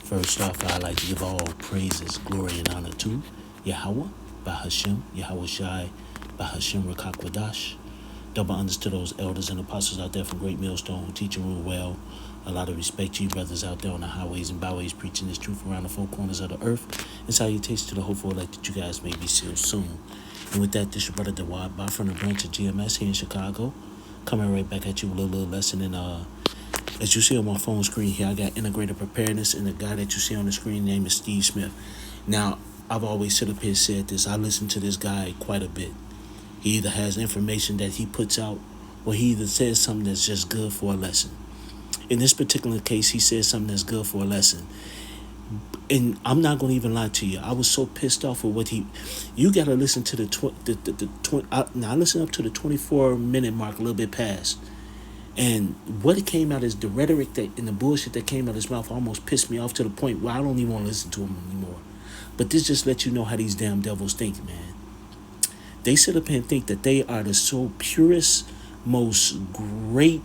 First off, I'd like to give all praises, glory, and honor to Yahweh, Bahashem, Yahweh Shai, Bahashem Rakakwadash. Double unders to those elders and apostles out there from Great Millstone who teach and rule well. A lot of respect to you brothers out there on the highways and byways preaching this truth around the four corners of the earth. And salutations to the hopeful elect that you guys may be sealed soon. And with that, this is your brother Dawad Ba from the branch of GMS here in Chicago. Coming right back at you with a little lesson in as you see on my phone screen here, I got integrated preparedness, and the guy that you see on the screen name is Steve Smith. Now, I've always sit up here and said this. I listen to this guy quite a bit. He either has information that he puts out, or he either says something that's just good for a lesson. In this particular case, he says something that's good for a lesson. And I'm not going to even lie to you. I was so pissed off with what you got to listen to now I listen up to the 24-minute mark, a little bit past. And what it came out is the rhetoric and the bullshit that came out of his mouth almost pissed me off to the point where I don't even want to listen to him anymore. But this just lets you know how these damn devils think, man. They sit up here and think that they are the so purest, most great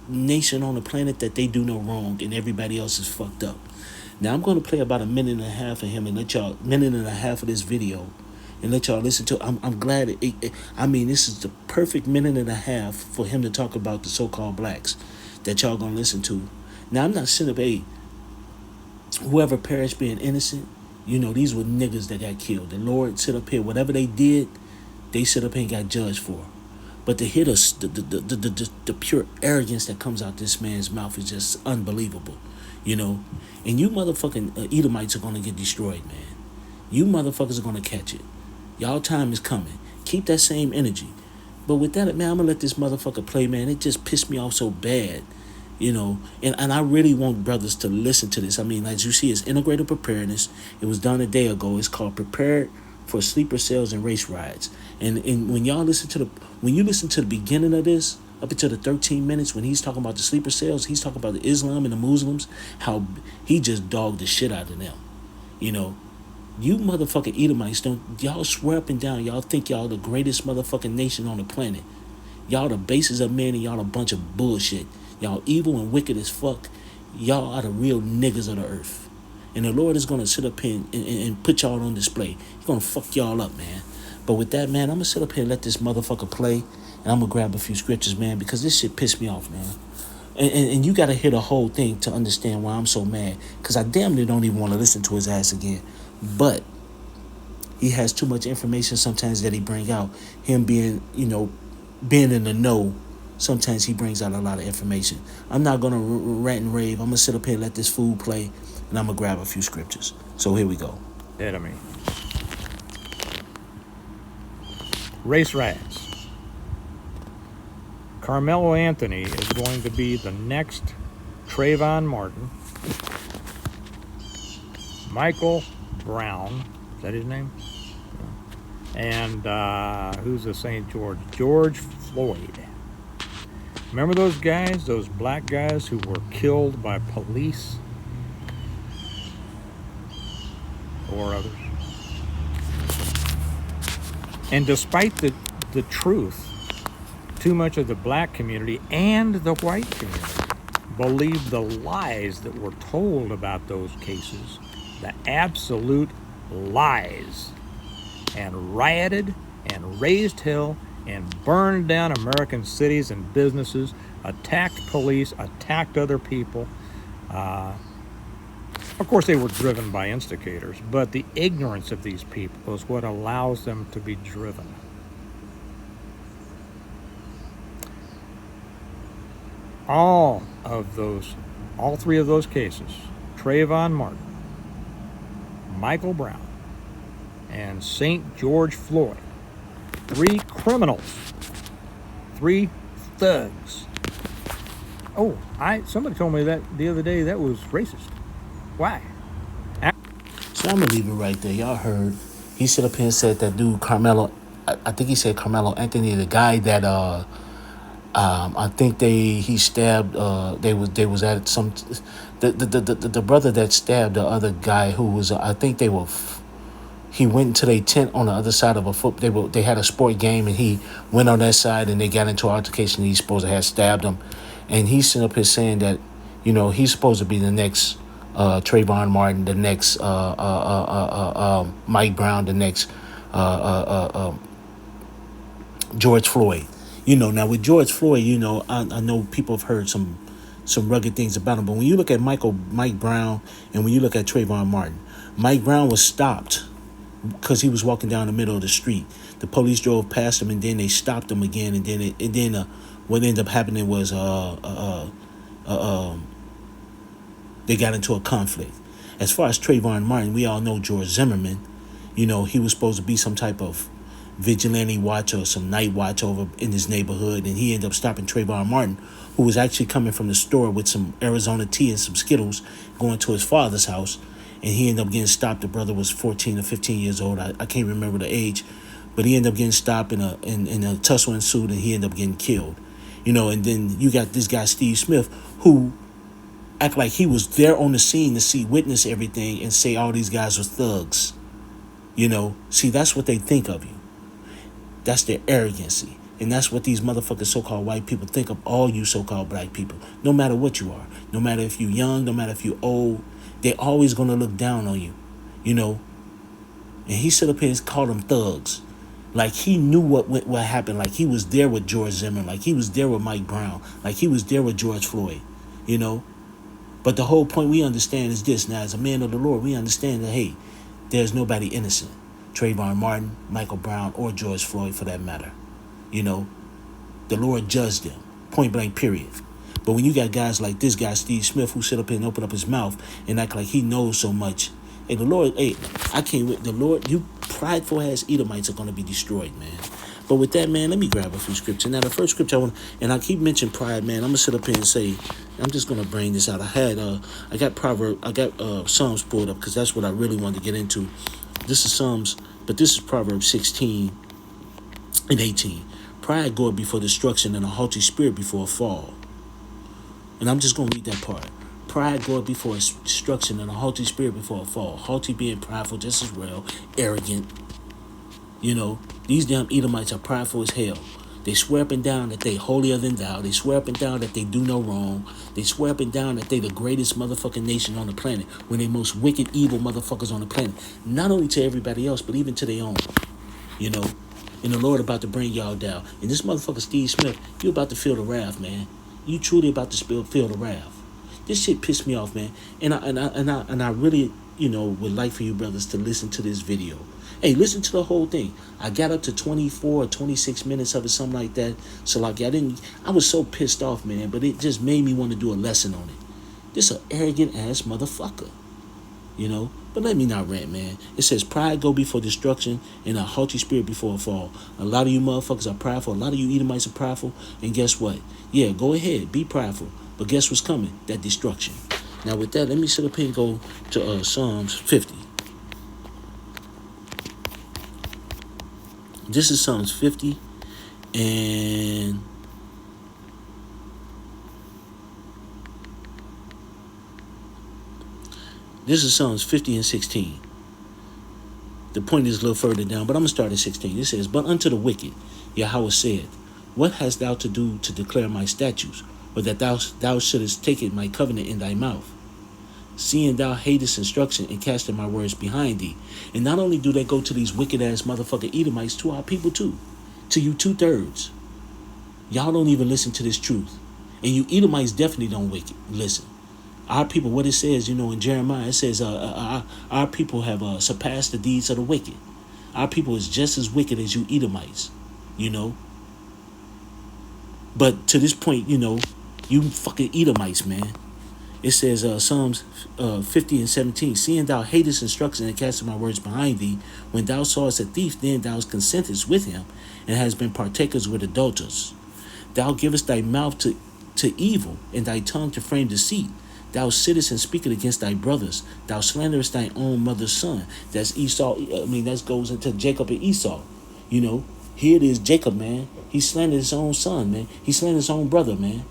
nation on the planet that they do no wrong and everybody else is fucked up. Now I'm going to play about a minute and a half of him and minute and a half of this video and let y'all listen to it. I'm glad this is the perfect minute and a half for him to talk about the so-called blacks that y'all gonna listen to. Now I'm not sitting up, whoever perished being innocent, these were niggas that got killed. The Lord sit up here, whatever they did, they sit up here and got judged for. But to hear the pure arrogance that comes out this man's mouth is just unbelievable, And you motherfucking Edomites are gonna get destroyed, man. You motherfuckers are gonna catch it. Y'all time is coming. Keep that same energy. But with that, man, I'm gonna let this motherfucker play, man. It just pissed me off so bad, And I really want brothers to listen to this. I mean, as you see, it's integrated preparedness. It was done a day ago. It's called Prepared for Sleeper Cells and Race Rides. And when you listen to the beginning of this, up until the 13 minutes when he's talking about the sleeper cells, he's talking about the Islam and the Muslims, how he just dogged the shit out of them. You motherfucking Edomites, y'all swear up and down, y'all think y'all the greatest motherfucking nation on the planet. Y'all the bases of men and y'all a bunch of bullshit. Y'all evil and wicked as fuck. Y'all are the real niggas of the earth. And the Lord is going to sit up here and put y'all on display. He's going to fuck y'all up, man. But with that, man, I'm going to sit up here and let this motherfucker play. And I'm going to grab a few scriptures, man, because this shit pissed me off, man. And you got to hear the whole thing to understand why I'm so mad. Because I damn near don't even want to listen to his ass again. But he has too much information sometimes that he bring out. Him being in the know, sometimes he brings out a lot of information. I'm not going to rant and rave. I'm going to sit up here and let this fool play, and I'm going to grab a few scriptures. So here we go. Enemy. Race rats. Carmelo Anthony is going to be the next Trayvon Martin. Michael Brown, is that his name? And who's the St. George? George Floyd. Remember those guys, those black guys who were killed by police or others? And despite the truth, too much of the black community and the white community believed the lies that were told about those cases, the absolute lies, and rioted and raised hell and burned down American cities and businesses, attacked police, attacked other people. Of course, they were driven by instigators, but the ignorance of these people is what allows them to be driven. All three of those cases, Trayvon Martin, Michael Brown, and St. George Floyd, three criminals, three thugs. Oh, somebody told me that the other day that was racist. Why? So I'm going to leave it right there. Y'all heard. He stood up here and said that dude, Carmelo, I think he said Carmelo Anthony, the guy that, I think he stabbed, they was at some, the brother that stabbed the other guy who was, I think he went into their tent on the other side of they had a sport game and he went on that side and they got into an altercation and he's supposed to have stabbed him. And he's sitting up here saying that, he's supposed to be the next Trayvon Martin, the next Mike Brown, the next George Floyd. Now with George Floyd, I know people have heard some rugged things about him, but when you look at Mike Brown, and when you look at Trayvon Martin, Mike Brown was stopped because he was walking down the middle of the street. The police drove past him, and then they stopped him again, and then what ended up happening was they got into a conflict. As far as Trayvon Martin, we all know George Zimmerman. He was supposed to be some type of vigilante watch or some night watch over in his neighborhood, and he ended up stopping Trayvon Martin, who was actually coming from the store with some Arizona tea and some Skittles, going to his father's house, and he ended up getting stopped. The brother was 14 or 15 years old. I can't remember the age, but he ended up getting stopped in a tussle ensued, and he ended up getting killed. And then you got this guy Steve Smith, who act like he was there on the scene to witness everything, and say all these guys were thugs. See, that's what they think of you. That's their arrogancy. And that's what these motherfucking so-called white people think of all you so-called black people. No matter what you are. No matter if you're young, no matter if you're old, they're always going to look down on you. And he stood up here and called them thugs. Like he knew what happened. Like he was there with George Zimmerman. Like he was there with Mike Brown. Like he was there with George Floyd. But the whole point we understand is this. Now, as a man of the Lord, we understand that, hey, there's nobody innocent. Trayvon Martin, Michael Brown, or George Floyd for that matter. The Lord judged them, point blank, period. But when you got guys like this guy, Steve Smith, who sit up here and open up his mouth and act like he knows so much, hey, the Lord, I can't wait. The Lord, you prideful ass Edomites are going to be destroyed, man. But with that, man, let me grab a few scriptures. Now, the first scripture I want, and I keep mentioning pride, man. I'm going to sit up here and say, I'm just going to bring this out. I got Psalms pulled up because that's what I really wanted to get into. This is Psalms, but this is Proverbs 16 and 18. Pride goeth before destruction, and a haughty spirit before a fall. And I'm just going to read that part. Pride goeth before destruction, and a haughty spirit before a fall. Haughty being prideful just as well, arrogant. These damn Edomites are prideful as hell. They swear up and down that they holier than thou. They swear up and down that they do no wrong. They swear up and down that they the greatest motherfucking nation on the planet, when they most wicked, evil motherfuckers on the planet. Not only to everybody else, but even to their own. And the Lord about to bring y'all down. And this motherfucker Steve Smith, you about to feel the wrath, man. You truly about to feel the wrath. This shit pissed me off, man. And I really, would like for you brothers to listen to this video. Hey, listen to the whole thing. I got up to 24 or 26 minutes of it, something like that. So like I was so pissed off, man, but it just made me want to do a lesson on it. This an arrogant ass motherfucker. But let me not rant, man. It says pride go before destruction, and a haughty spirit before a fall. A lot of you motherfuckers are prideful. A lot of you Edomites are prideful. And guess what? Yeah, go ahead, be prideful. But guess what's coming? That destruction. Now with that, let me sit up here and go to Psalms 50. This is Psalms 50, and this is Psalms 50 and 16. The point is a little further down, but I'm going to start at 16. It says, But unto the wicked, Yahweh said, What hast thou to do to declare my statutes, or that thou shouldest take my covenant in thy mouth? Seeing thou hatest instruction and casting my words behind thee. And not only do they go to these wicked ass motherfucking Edomites, to our people too. To you 2/3. Y'all don't even listen to this truth. And you Edomites definitely don't listen. Our people, what it says, in Jeremiah, it says our people have surpassed the deeds of the wicked. Our people is just as wicked as you Edomites, But to this point, you fucking Edomites, man. It says Psalms 50 and 17, Seeing thou hatest instruction and casting my words behind thee, when thou sawest a thief, then thou consentest with him, and hast been partakers with adulterers. Thou givest thy mouth to evil, and thy tongue to frame deceit. Thou sittest and speakest against thy brothers. Thou slanderest thy own mother's son. That's Esau. That goes into Jacob and Esau. Here it is, Jacob, man. He slandered his own son, man. He slandered his own brother, man.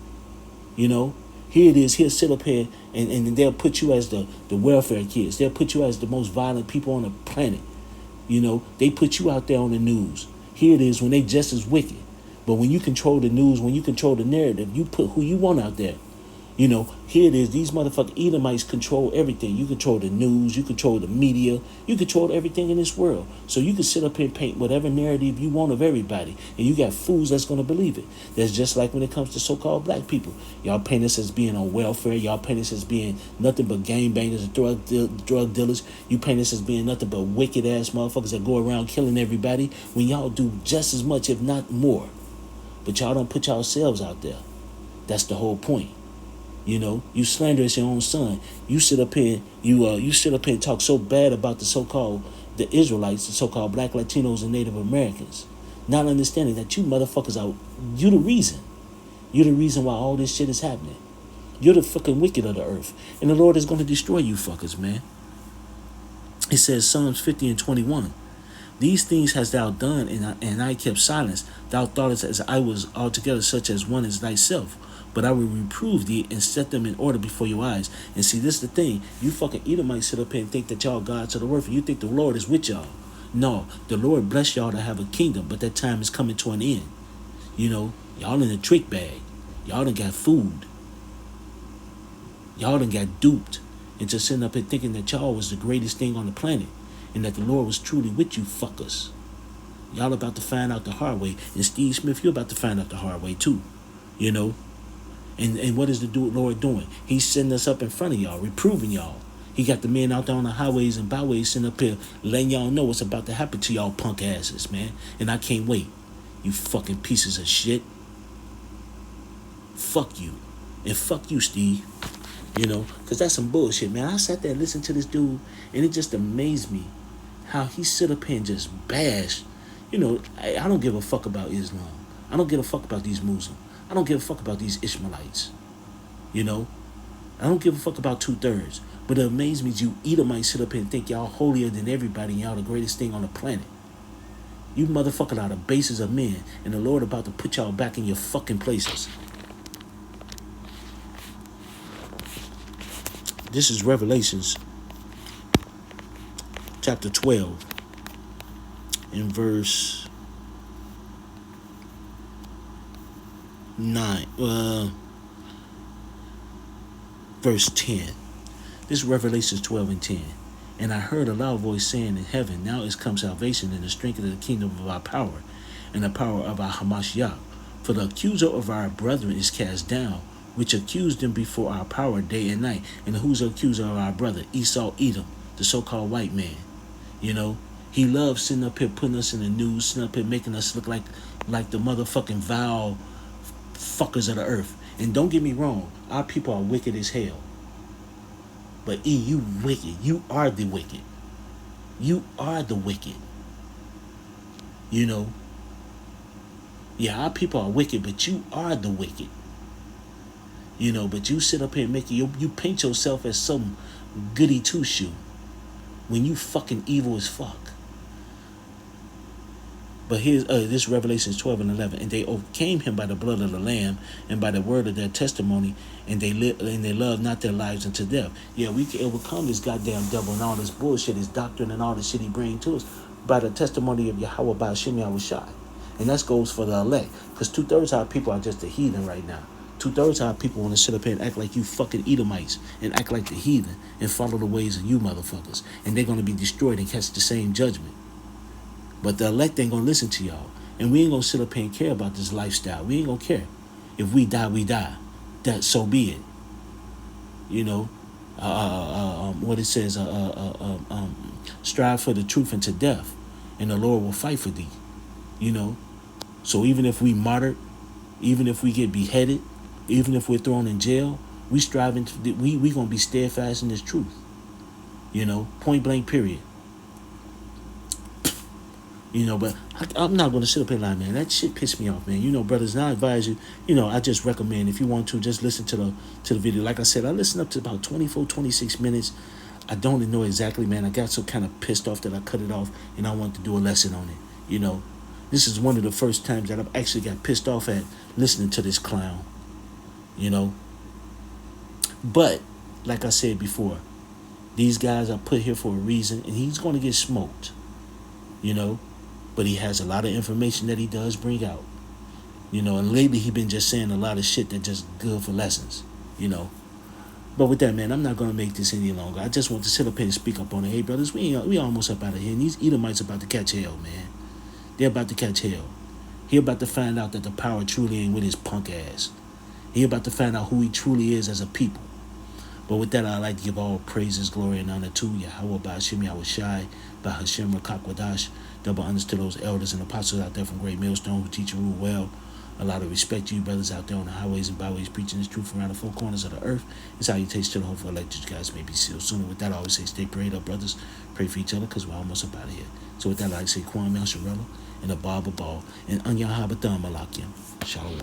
Here it is, he'll sit up here and they'll put you as the welfare kids. They'll put you as the most violent people on the planet. They put you out there on the news. Here it is when they just as wicked. But when you control the news, when you control the narrative, you put who you want out there. You know, here it is. These motherfucking Edomites control everything. You control the news. You control the media. You control everything in this world. So you can sit up here and paint whatever narrative you want of everybody. And you got fools that's going to believe it. That's just like when it comes to so-called black people. Y'all paint us as being on welfare. Y'all paint us as being nothing but gangbangers and drug dealers. You paint us as being nothing but wicked-ass motherfuckers that go around killing everybody when y'all do just as much, if not more. But y'all don't put yourselves out there. That's the whole point. You know, you slanderous your own son. You sit up here, you sit up here and talk so bad about the so-called the Israelites, the so-called black Latinos and Native Americans, not understanding that you motherfuckers are you the reason. You're the reason why all this shit is happening. You're the fucking wicked of the earth, and the Lord is going to destroy you fuckers, man. It says Psalms 50:21. These things hast thou done, and I kept silence. Thou thoughtest as I was altogether such as one as thyself. But I will reprove thee and set them in order before your eyes. And see, this is the thing. You fucking Edomites sit up here and think that y'all gods of the earth, and you think the Lord is with y'all. No, the Lord bless y'all to have a kingdom, but that time is coming to an end. You know, y'all in a trick bag. Y'all done got fooled. Y'all done got duped into sitting up here thinking that y'all was the greatest thing on the planet and that the Lord was truly with you fuckers. Y'all about to find out the hard way. And Steve Smith, you're about to find out the hard way too. You know? And what is the Lord doing? He's setting us up in front of y'all, reproving y'all. He got the men out there on the highways and byways sitting up here letting y'all know what's about to happen to y'all punk asses, man. And I can't wait. You fucking pieces of shit. Fuck you. And fuck you, Steve. You know, because that's some bullshit, man. I sat there and listened to this dude, and it just amazed me how he sit up here and just bash. You know, I don't give a fuck about Islam. I don't give a fuck about these Muslims. I don't give a fuck about these Ishmaelites. You know? I don't give a fuck about 2/3. But it amazes me you Edomites sit up here and think y'all holier than everybody and y'all the greatest thing on the planet. You motherfucking are the bases of men, and the Lord about to put y'all back in your fucking places. This is Revelations chapter 12 in verse verse 10. This is Revelations 12 and 10. And I heard a loud voice saying in heaven, now is come salvation and the strength of the kingdom of our power and the power of our Hamashiach. For the accuser of our brethren is cast down, which accused them before our power day and night. And who's the accuser of our brother? Esau Edom, the so-called white man. You know, he loves sitting up here putting us in the news, sitting up here making us look like the motherfucking vile fuckers of the earth. And don't get me wrong, our people are wicked as hell. But you wicked. You are the wicked. You are the wicked. You know? Yeah, our people are wicked, but you are the wicked. You know, but you sit up here and you paint yourself as some goody two-shoe when you fucking evil as fuck. But here's this Revelation 12 and 11. And they overcame him by the blood of the Lamb and by the word of their testimony, and they loved not their lives unto death. Yeah, we can overcome this goddamn devil and all this bullshit, his doctrine and all the shit he brings to us by the testimony of Yahweh by Hashem Yahushai. And that goes for the elect. Because 2/3 of our people are just the heathen right now. 2/3 of our people want to sit up here and act like you fucking Edomites and act like the heathen and follow the ways of you motherfuckers. And they're going to be destroyed and catch the same judgment. But the elect ain't going to listen to y'all. And we ain't going to sit up here and care about this lifestyle. We ain't going to care. If we die, we die. That so be it. You know, what it says, strive for the truth unto death, and the Lord will fight for thee. You know, so even if we martyred, even if we get beheaded, even if we're thrown in jail, we striving to, we gonna be steadfast in this truth. You know, point blank, period. You know, but I'm not going to sit up here and lie, man. That shit pissed me off, man. You know, brothers, and I advise you, you know, I just recommend, if you want to, just listen to the video. Like I said, I listened up to about 24, 26 minutes. I don't know exactly, man. I got so kind of pissed off that I cut it off, and I wanted to do a lesson on it. You know, this is one of the first times that I've actually got pissed off at listening to this clown. You know, but like I said before, these guys are put here for a reason, and he's going to get smoked. You know. But he has a lot of information that he does bring out. You know, and lately he been just saying a lot of shit that just good for lessons. you know. But with that, man, I'm not gonna make this any longer. I just want to sit up here and speak up on it. Hey, brothers, we almost up out of here. And these Edomites about to catch hell, man. They're about to catch hell. He about to find out that the power truly ain't with his punk ass. He about to find out who he truly is as a people. But with that, I'd like to give all praises, glory, and honor to Yahweh, Ba'ashem, Yahweh Shai, Ba'ashem, Rakakwadash. Double honors to those elders and apostles out there from Great Millstone who teach and rule well. A lot of respect to you brothers out there on the highways and byways preaching this truth around the four corners of the earth. It's salutations to the hopeful elect you guys may be sealed sooner. With that, I always say stay prayed up, brothers. Pray for each other because we're almost up out of here. So with that, I like to say Kwame Al Sharella and the Baba Ball and Anya Habatam Malakiam. Shalom.